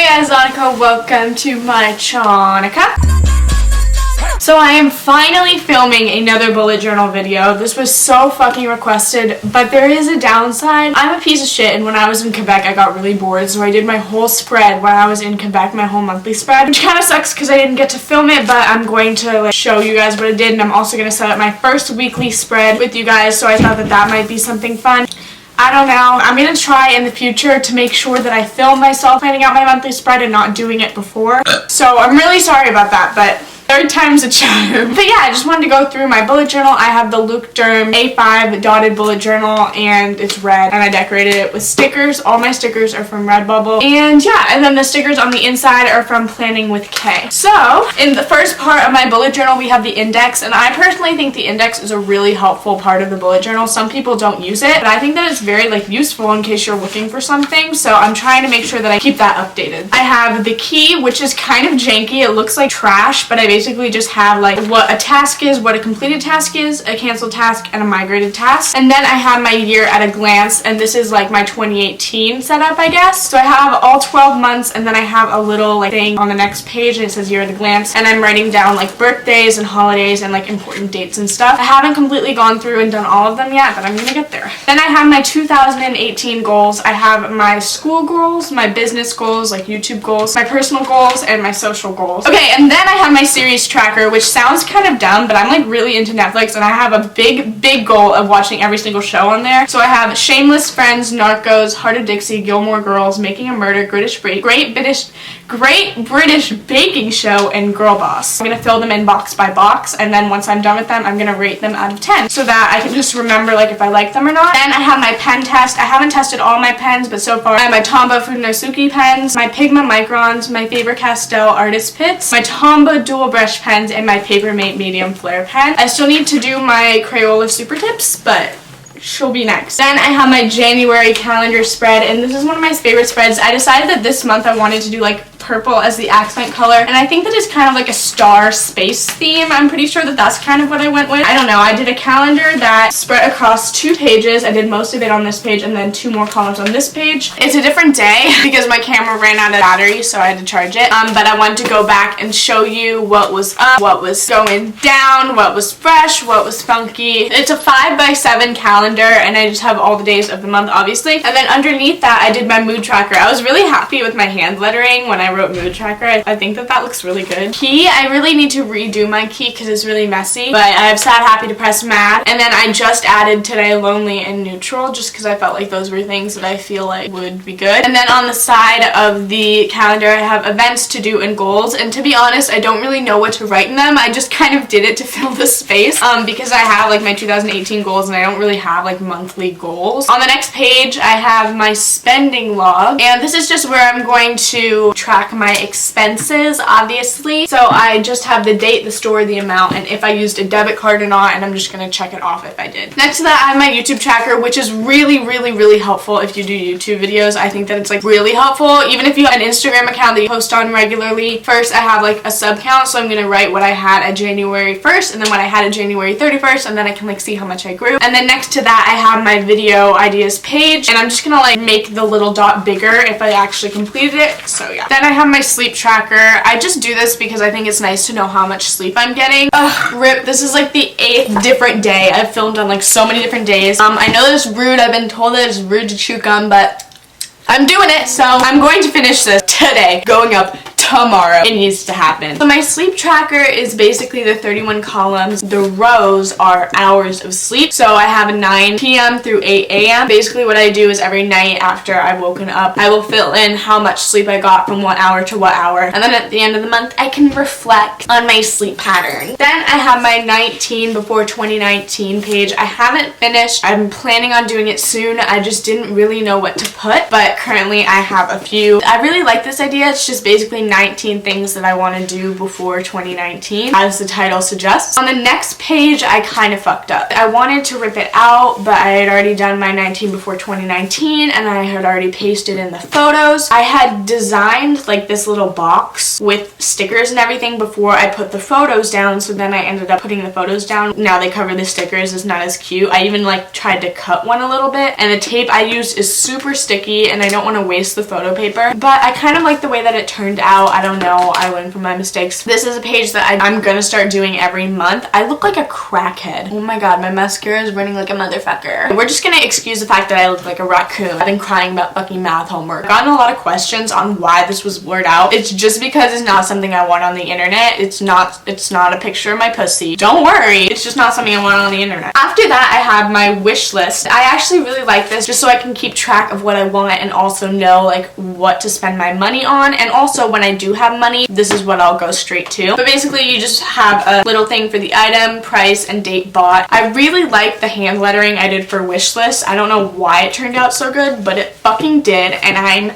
Hey, Azonica, welcome to my Chonica. So I am finally filming another bullet journal video. This was so fucking requested, but there is a downside. I'm a piece of shit, and when I was in Quebec, I got really bored, so I did my whole spread when I was in Quebec, my whole monthly spread, which kind of sucks because I didn't get to film it, but I'm going to show you guys what I did, and I'm also going to set up my first weekly spread with you guys, so I thought that might be something fun. I don't know. I'm going to try in the future to make sure that I film myself planning out my monthly spread and not doing it before. So I'm really sorry about that, but third time's a charm. But yeah, I just wanted to go through my bullet journal. I have the Luke Durham A5 dotted bullet journal, and it's red, and I decorated it with stickers. All my stickers are from Redbubble. And yeah, and then the stickers on the inside are from Planning with K. So, in the first part of my bullet journal, we have the index, and I personally think the index is a really helpful part of the bullet journal. Some people don't use it, but I think that it's very useful in case you're looking for something, so I'm trying to make sure that I keep that updated. I have the key, which is kind of janky. It looks like trash, but I basically just have what a task is, what a completed task is, a canceled task, and a migrated task. And then I have my year at a glance, and this is my 2018 setup, I guess. So I have all 12 months, and then I have a little thing on the next page, and it says year at a glance, and I'm writing down birthdays and holidays and important dates and stuff. I haven't completely gone through and done all of them yet, but I'm gonna get there. Then I have my 2018 goals. I have my school goals, my business goals, YouTube goals, my personal goals, and my social goals. Okay, and then I have my series tracker, which sounds kind of dumb, but I'm really into Netflix, and I have a big goal of watching every single show on there. So I have Shameless, Friends, Narcos, Heart of Dixie, Gilmore Girls, Making a Murder, Great British Baking Show, and Girl Boss. I'm gonna fill them in box by box, and then once I'm done with them, I'm gonna rate them out of 10 so that I can just remember if I like them or not. Then I have my pen test. I haven't tested all my pens, but so far I have my Tombow Funosuke pens, my Pigma Microns, my Faber-Castell Artist Pits, my Tombow Dual Brush pens, and my Papermate Medium Flare pen. I still need to do my Crayola Super Tips, but she'll be next. Then I have my January calendar spread, and this is one of my favorite spreads. I decided that this month I wanted to do purple as the accent color, and I think that it's kind of a star space theme. I'm pretty sure that that's kind of what I went with. I don't know. I did a calendar that spread across 2 pages. I did most of it on this page and then 2 more columns on this page. It's a different day because my camera ran out of battery, so I had to charge it. But I wanted to go back and show you what was up, what was going down, what was fresh, what was funky. It's a 5x7 calendar, and I just have all the days of the month, obviously. And then underneath that, I did my mood tracker. I was really happy with my hand lettering when I wrote mood tracker. I think that looks really good. Key, I really need to redo my key because it's really messy, but I have sad, happy, depressed, mad, and then I just added today lonely and neutral just because I felt those were things that I feel would be good. And then on the side of the calendar, I have events to do and goals, and to be honest, I don't really know what to write in them. I just kind of did it to fill the space because I have my 2018 goals, and I don't really have monthly goals. On the next page, I have my spending log, and this is just where I'm going to track my expenses, obviously. So I just have the date, the store, the amount, and if I used a debit card or not, and I'm just gonna check it off if I did. Next to that, I have my YouTube tracker, which is really helpful if you do YouTube videos. I think that it's really helpful, even if you have an Instagram account that you post on regularly. First, I have a sub count, so I'm gonna write what I had at January 1st, and then what I had at January 31st, and then I can see how much I grew. And then next to that, I have my video ideas page, and I'm just gonna make the little dot bigger if I actually completed it. So yeah. Then I have my sleep tracker. I just do this because I think it's nice to know how much sleep I'm getting. Ugh, rip. This is the 8th different day I've filmed on so many different days. I know that it's rude. I've been told that it's rude to chew gum, but I'm doing it, so I'm going to finish this today, going up tomorrow. It needs to happen. So my sleep tracker is basically the 31 columns. The rows are hours of sleep. So I have 9 p.m. through 8 a.m. Basically what I do is every night after I've woken up, I will fill in how much sleep I got from what hour to what hour. And then at the end of the month, I can reflect on my sleep pattern. Then I have my 19 before 2019 page. I haven't finished. I'm planning on doing it soon. I just didn't really know what to put, but currently I have a few. I really like this idea. It's just basically 19 things that I want to do before 2019, as the title suggests. On the next page, I kind of fucked up. I wanted to rip it out, but I had already done my 19 before 2019, and I had already pasted in the photos. I had designed like this little box with stickers and everything before I put the photos down, so then I ended up putting the photos down. Now they cover the stickers. It's not as cute. I even like tried to cut one a little bit, and the tape I used is super sticky, and I don't want to waste the photo paper, but I kind of like the way that it turned out. I don't know. I learned from my mistakes. This is a page that I'm gonna start doing every month. I look like a crackhead. Oh my god, my mascara is running like a motherfucker. We're just gonna excuse the fact that I look like a raccoon. I've been crying about fucking math homework. I've gotten a lot of questions on why this was blurred out. It's just because it's not something I want on the internet. It's not a picture of my pussy. Don't worry. It's just not something I want on the internet. After that, I have my wish list. I actually really like this just so I can keep track of what I want and also know like what to spend my money on, and also when I do have money, this is what I'll go straight to. But basically you just have a little thing for the item, price, and date bought. I really like the hand lettering I did for wish list. I don't know why it turned out so good, but it fucking did, and I'm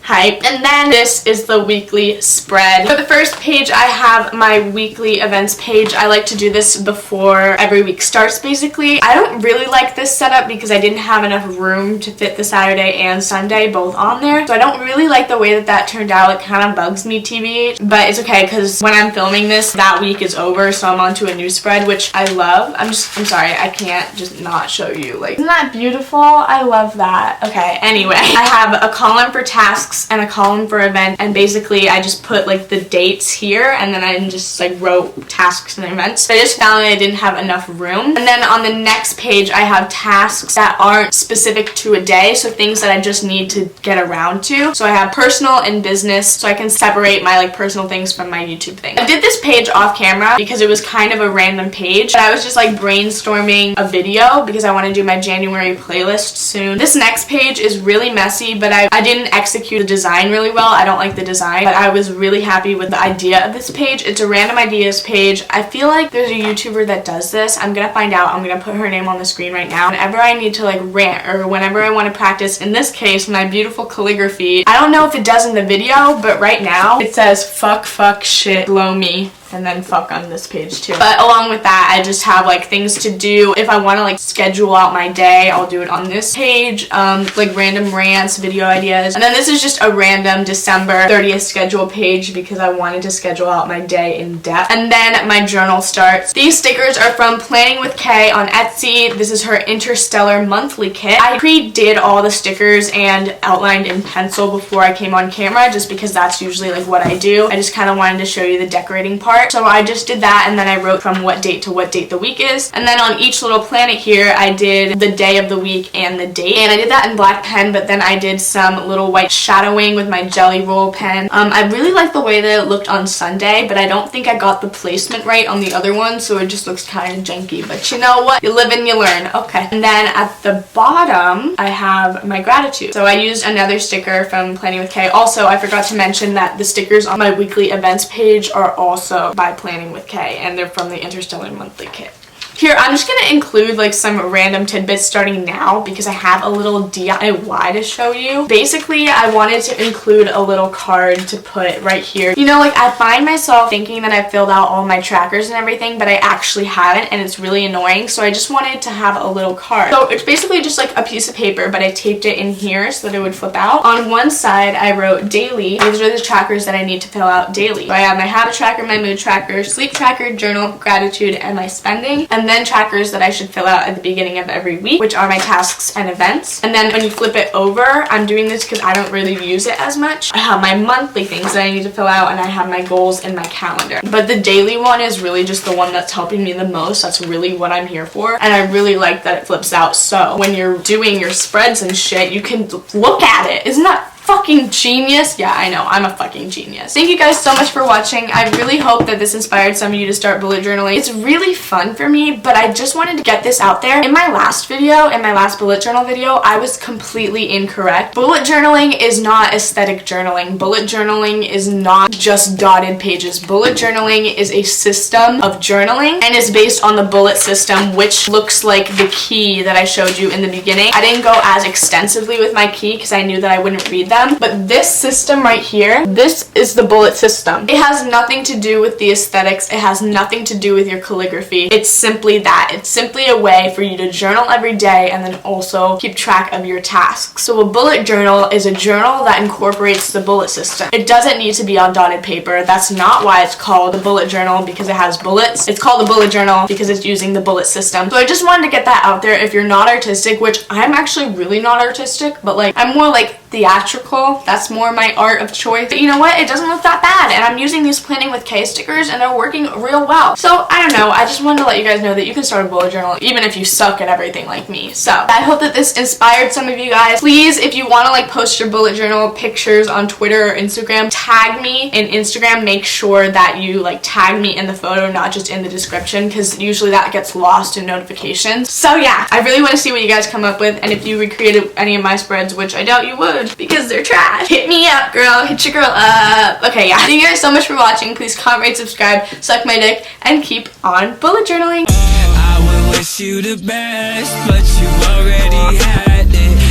hype. And then this is the weekly spread. For the first page, I have my weekly events page. I like to do this before every week starts, basically. I don't really like this setup because I didn't have enough room to fit the Saturday and Sunday both on there. So I don't really like the way that turned out. It kind of bugs me, TBH. But it's okay because when I'm filming this, that week is over, so I'm on to a new spread, which I love. I'm sorry, I can't just not show you. Like, isn't that beautiful? I love that. Okay, anyway. I have a column for tasks and a column for event, and basically I just put like the dates here, and then I just like wrote tasks and events. I just found that I didn't have enough room. And then on the next page I have tasks that aren't specific to a day, so things that I just need to get around to. So I have personal and business, so I can separate my like personal things from my YouTube thing. I did this page off camera because it was kind of a random page, but I was just like brainstorming a video because I want to do my January playlist soon. This next page is really messy, but I didn't execute the design really well. I don't like the design, but I was really happy with the idea of this page. It's a random ideas page. I feel like there's a YouTuber that does this. I'm gonna find out. I'm gonna put her name on the screen right now. Whenever I need to like rant, or whenever I want to practice, in this case, my beautiful calligraphy. I don't know if it does in the video, but right now it says fuck, shit, blow me, and then fuck on this page too. But along with that, I just have like things to do. If I want to like schedule out my day, I'll do it on this page. Like random rants, video ideas. And then this is just a random December 30th schedule page because I wanted to schedule out my day in depth. And then my journal starts. These stickers are from Planning with Kay on Etsy. This is her Interstellar monthly kit. I pre-did all the stickers and outlined in pencil before I came on camera, just because that's usually like what I do. I just kind of wanted to show you the decorating part. So I just did that, and then I wrote from what date to what date the week is. And then on each little planet here, I did the day of the week and the date. And I did that in black pen, but then I did some little white shadowing with my Jelly Roll pen. I really like the way that it looked on Sunday, but I don't think I got the placement right on the other one, so it just looks kind of janky. But you know what? You live and you learn. Okay. And then at the bottom, I have my gratitude. So I used another sticker from Planning with Kay. Also, I forgot to mention that the stickers on my weekly events page are also by Planning with Kay, and they're from the Interstellar monthly kit. Here, I'm just going to include like some random tidbits starting now because I have a little DIY to show you. Basically, I wanted to include a little card to put right here. You know, like I find myself thinking that I filled out all my trackers and everything, but I actually haven't, and it's really annoying. So I just wanted to have a little card. So it's basically just like a piece of paper, but I taped it in here so that it would flip out. On one side, I wrote daily. These are the trackers that I need to fill out daily. So I have my habit tracker, my mood tracker, sleep tracker, journal, gratitude, and my spending. And then trackers that I should fill out at the beginning of every week, which are my tasks and events. And then when you flip it over, I'm doing this because I don't really use it as much. I have my monthly things that I need to fill out, and I have my goals in my calendar. But the daily one is really just the one that's helping me the most. That's really what I'm here for. And I really like that it flips out, so when you're doing your spreads and shit, you can look at it. Isn't that fucking genius? Yeah, I know, I'm a fucking genius. Thank you guys so much for watching. I really hope that this inspired some of you to start bullet journaling. It's really fun for me, but I just wanted to get this out there. In my last video, in my last bullet journal video, I was completely incorrect. Bullet journaling is not aesthetic journaling. Bullet journaling is not just dotted pages. Bullet journaling is a system of journaling and is based on the bullet system, which looks like the key that I showed you in the beginning. I didn't go as extensively with my key because I knew that I wouldn't read that. them. But this system right here, this is the bullet system. It has nothing to do with the aesthetics. It has nothing to do with your calligraphy. It's simply that. It's simply a way for you to journal every day and then also keep track of your tasks. So a bullet journal is a journal that incorporates the bullet system. It doesn't need to be on dotted paper. That's not why it's called a bullet journal, because it has bullets. It's called a bullet journal because it's using the bullet system. So I just wanted to get that out there. If you're not artistic, which I'm actually really not artistic, but like I'm more like theatrical. That's more my art of choice. But you know what? It doesn't look that bad, and I'm using these Planning with K stickers and they're working real well. So I don't know, I just wanted to let you guys know that you can start a bullet journal even if you suck at everything like me. So I hope that this inspired some of you guys. Please, if you want to like post your bullet journal pictures on Twitter or Instagram, tag me in Instagram. Make sure that you like tag me in the photo, not just in the description, because usually that gets lost in notifications. So yeah, I really want to see what you guys come up with, and if you recreated any of my spreads, which I doubt you would because they're trash, hit me up, girl. Hit your girl up. Okay, yeah. Thank you guys so much for watching. Please comment, rate, subscribe, suck my dick, and keep on bullet journaling. I would wish you the best, but you already had it.